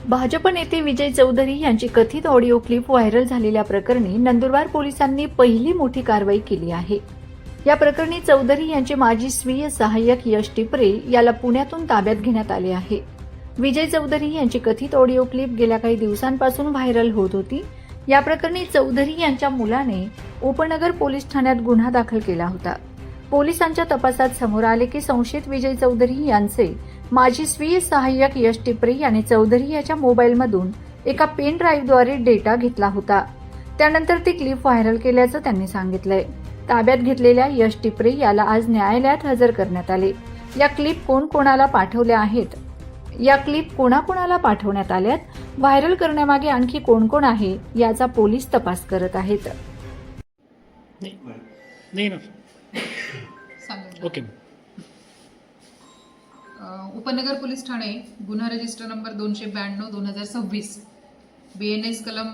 भाजप नेते विजय चौधरी यांची कथित ऑडिओ क्लिप व्हायरल झालेल्या प्रकरणी नंदुरबार पोलिसांनी पहिली मोठी कारवाई केली आहे। या प्रकरणी चौधरी यांचे माजी स्वीय सहाय्यक यश टिपरे याला पुण्यातून ताब्यात घेण्यात आले आहे। विजय चौधरी यांची कथित ऑडिओ क्लिप गेल्या काही दिवसांपासून व्हायरल होत होती। या प्रकरणी चौधरी यांच्या मुलाने उपनगर पोलीस ठाण्यात गुन्हा दाखल केला होता। पोलिसांच्या तपासात समोर आले की संशयित विजय चौधरी यांचे माजी स्वीय सहाय्यक यश टिपरे यांनी चौधरी याच्या मोबाईलमधून एका पेन ड्राईव्हद्वारे डेटा घेतला होता। त्यानंतर ती क्लिप व्हायरल केल्याचं त्यांनी सांगितलंय। ताब्यात घेतलेल्या यश टिपरे याला आज न्यायालयात हजर करण्यात आले। या क्लिप कोणाला पाठवल्या आहेत, या क्लिप कोणाला पाठवण्यात आल्यात, व्हायरल करण्यामागे आणखी कोण आहे याचा पोलीस तपास करत आहेत। नाही ना ओके। उपनगर पोलीस ठाणे गुन्हा रजिस्टर नंबर 292/2026 BNS कलम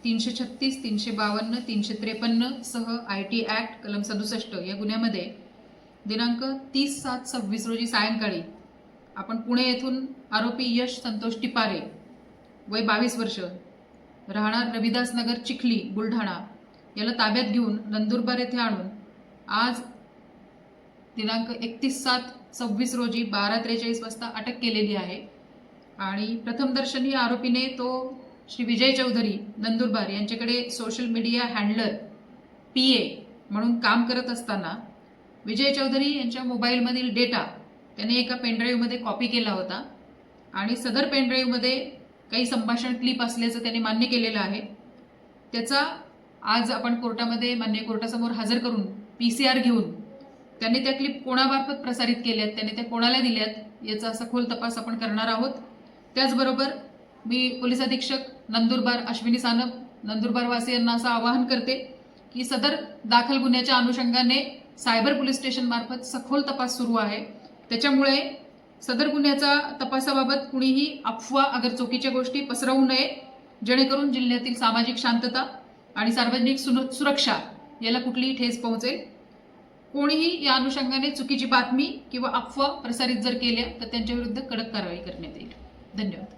336, 352, 353 सह IT ऍक्ट कलम 67 या गुन्ह्यामध्ये दिनांक 30/7/26 रोजी सायंकाळी आपण पुणे येथून आरोपी यश संतोष टिपारे वय 22 वर्ष राहणार रविदास नगर चिखली बुलढाणा याला ताब्यात घेऊन नंदुरबार येथे आणून आज दिनांक 31/7/26 रोजी 12:43 वाजता अटक केलेली आहे। आणि प्रथमदर्शनी आरोपीने तो श्री विजय चौधरी नंदुरबार यांच्याकडे सोशल मीडिया हँडलर PA म्हणून काम करत असताना विजय चौधरी यांच्या मोबाईलमधील डेटा त्याने एका पेनड्राईव्हमध्ये कॉपी केला होता आणि सदर पेनड्राईव्हमध्ये काही संभाषण क्लिप असल्याचं त्याने मान्य केलेलं आहे। त्याचा आज आपण कोर्टामध्ये मान्य कोर्टासमोर हजर करून PCR घेऊन त्यांनी त्या क्लिप कोणामार्फत प्रसारित केल्यात, त्याने त्या कोणाला दिल्यात याचा सखोल तपास आपण करणार आहोत। त्याचबरोबर मी पोलीस अधीक्षक नंदुरबार अश्विनी सानप नंदुरबार वासियांना असं आवाहन करते की सदर दाखल गुन्ह्याच्या अनुषंगाने सायबर पोलीस स्टेशन मार्फत सखोल तपास सुरू आहे। त्याच्यामुळे सदर गुन्ह्याचा तपासाबाबत कुणीही अफवा अगर चुकीच्या गोष्टी पसरवू नये, जेणेकरून जिल्ह्यातील सामाजिक शांतता आणि सार्वजनिक सुरक्षा याला कुठलीही ठेस पोहोचेल। कोणीही या अनुषंगाने चुकीची बातमी किंवा अफवा प्रसारित जर केल्या तर त्यांच्या विरुद्ध कडक कारवाई करण्यात येईल। धन्यवाद।